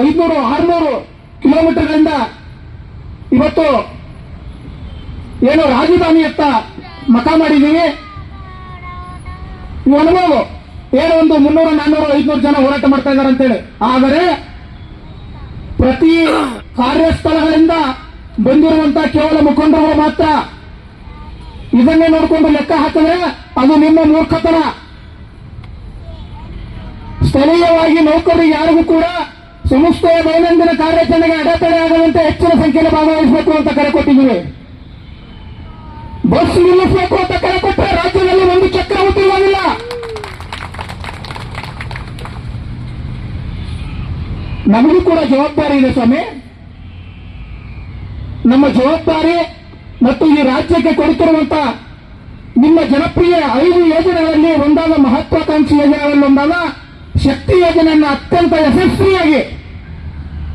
500 600 ಕಿಲೋಮೀಟರ್ಗಳಿಂದ ಇವತ್ತು ಏನು ರಾಜಧಾನಿಯತ್ತ ಮಕ ಮಾಡಿದ್ದೀವಿ. ನೀವು ಅನುಭವ ಏನೋ ಒಂದು 300 400 500 ಜನ ಹೋರಾಟ ಮಾಡ್ತಾ ಇದ್ದಾರೆ ಅಂತೇಳಿ. ಆದರೆ ಪ್ರತಿ ಕಾರ್ಯಸ್ಥಳಗಳಿಂದ ಬಂದಿರುವಂತಹ ಕೇವಲ ಮುಖಂಡರುಗಳು ಮಾತ್ರ ಇದನ್ನೇ ನೋಡಿಕೊಂಡು ಲೆಕ್ಕ ಹಾಕಿದ್ರೆ ಅದು ನಿಮ್ಮ ಮೂರ್ಖತನ. ಸ್ಥಳೀಯವಾಗಿ ನೌಕರರಿಗೆ ಯಾರಿಗೂ ಕೂಡ ಸಂಸ್ಥೆಯ ದೈನಂದಿನ ಕಾರ್ಯಾಚರಣೆಗೆ ಅಡೆತಡೆ ಆಗದಂತೆ ಹೆಚ್ಚಿನ ಸಂಖ್ಯೆಯಲ್ಲಿ ಭಾಗವಹಿಸಬೇಕು ಅಂತ ಕರೆ ಕೊಟ್ಟಿದ್ದೀವಿ. ಬಸ್ ನಿಲ್ಲಿಸಬೇಕು ಅಂತ ಕರೆ ಕೊಟ್ಟರೆ ರಾಜ್ಯದಲ್ಲಿ ಒಂದು ಚಕ್ರ ಉದ್ಯೋಗವಿಲ್ಲ. ನಮಗೂ ಕೂಡ ಜವಾಬ್ದಾರಿ ಇದೆ ಸ್ವಾಮಿ. ನಮ್ಮ ಜವಾಬ್ದಾರಿ ಮತ್ತು ಈ ರಾಜ್ಯಕ್ಕೆ ಕೊಡುತ್ತಿರುವಂತಹ ನಿಮ್ಮ ಜನಪ್ರಿಯ 5 ಯೋಜನೆಗಳಲ್ಲಿ ಒಂದಾದ ಮಹತ್ವಾಕಾಂಕ್ಷಿ ಯೋಜನೆಗಳಲ್ಲಿ ಒಂದಾದ ಶಕ್ತಿ ಯೋಜನೆಯನ್ನು ಅತ್ಯಂತ ಯಶಸ್ವಿಯಾಗಿ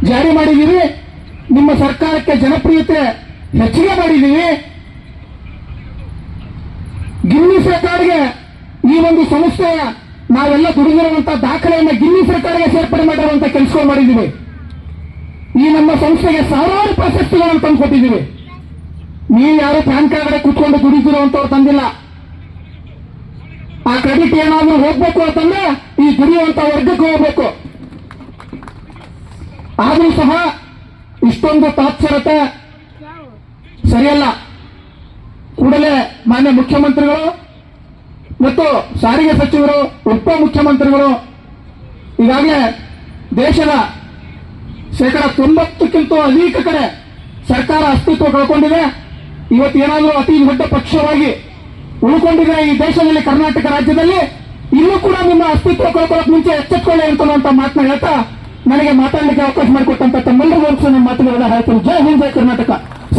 ಜಾರಿ ಮಾಡಿದ್ದೀವಿ. ನಿಮ್ಮ ಸರ್ಕಾರಕ್ಕೆ ಜನಪ್ರಿಯತೆ ಹೆಚ್ಚಿಗೆ ಮಾಡಿದ್ದೀವಿ. ಗಿನ್ನಿಸ್ ರೆಕಾರ್ಡ್ಗೆ ಈ ಒಂದು ಸಂಸ್ಥೆಯ ನಾವೆಲ್ಲ ದುಡಿದಿರುವಂತಹ ದಾಖಲೆಯನ್ನು ಗಿನ್ನಿಸ್ ರೆಕಾರ್ಡ್ಗೆ ಸೇರ್ಪಡೆ ಮಾಡಿರುವಂತಹ ಕೆಲಸ ಮಾಡಿದ್ದೀವಿ. ಈ ನಮ್ಮ ಸಂಸ್ಥೆಗೆ ಸಾವಿರಾರು ಪ್ರಶಸ್ತಿಗಳನ್ನು ತಂದುಕೊಟ್ಟಿದ್ದೀವಿ. ನೀವು ಯಾರು ಪ್ಯಾನ್ ಕಾರ್ಡ್ ಕೂತ್ಕೊಂಡು ದುಡಿದಿರುವಂತವ್ರು ತಂದಿಲ್ಲ. ಆ ಕ್ರೆಡಿಟ್ ಏನಾದ್ರೂ ಹೋಗ್ಬೇಕು ಅಂತಂದ್ರೆ ಈ ದುಡಿಯುವಂತ ವರ್ಗಕ್ಕೆ ಹೋಗ್ಬೇಕು. ಆದ್ರೂ ಸಹ ಇಷ್ಟೊಂದು ತಾತ್ಸರತೆ ಸರಿಯಲ್ಲ. ಕೂಡಲೇ ಮಾನ್ಯ ಮುಖ್ಯಮಂತ್ರಿಗಳು ಮತ್ತು ಸಾರಿಗೆ ಸಚಿವರು, ಉಪ ಮುಖ್ಯಮಂತ್ರಿಗಳು ಈಗಾಗಲೇ ದೇಶದ 90% ಅಧಿಕ ಕಡೆ ಸರ್ಕಾರ ಅಸ್ತಿತ್ವ ಕಳ್ಕೊಂಡಿದೆ. ಇವತ್ತು ಏನಾದರೂ ಅತಿ ದೊಡ್ಡ ಪಕ್ಷವಾಗಿ ಉಳ್ಕೊಂಡಿದೆ ಈ ದೇಶದಲ್ಲಿ, ಕರ್ನಾಟಕ ರಾಜ್ಯದಲ್ಲಿ. ಇಲ್ಲೂ ಕೂಡ ನಿಮ್ಮ ಅಸ್ತಿತ್ವ ಕಳ್ಕೊಳ್ಳೋಕೆ ಮುಂಚೆ ಎಚ್ಚೆತ್ಕೊಳ್ಳಿ ಅಂತ ಮಾತನ್ನ ಹೇಳ್ತಾ ನನಗೆ ಮಾತಾಡಲಿಕ್ಕೆ ಅವಕಾಶ ಮಾಡಿಕೊಟ್ಟಂತ ತಮ್ಮೆಲ್ಲರಿಗೂ ನನ್ನ ಮಾತುಗಳನ್ನ ಹೇಳ್ತೀನಿ. ಜೈ ಹಿಂದ್, ಜೈ ಕರ್ನಾಟಕ.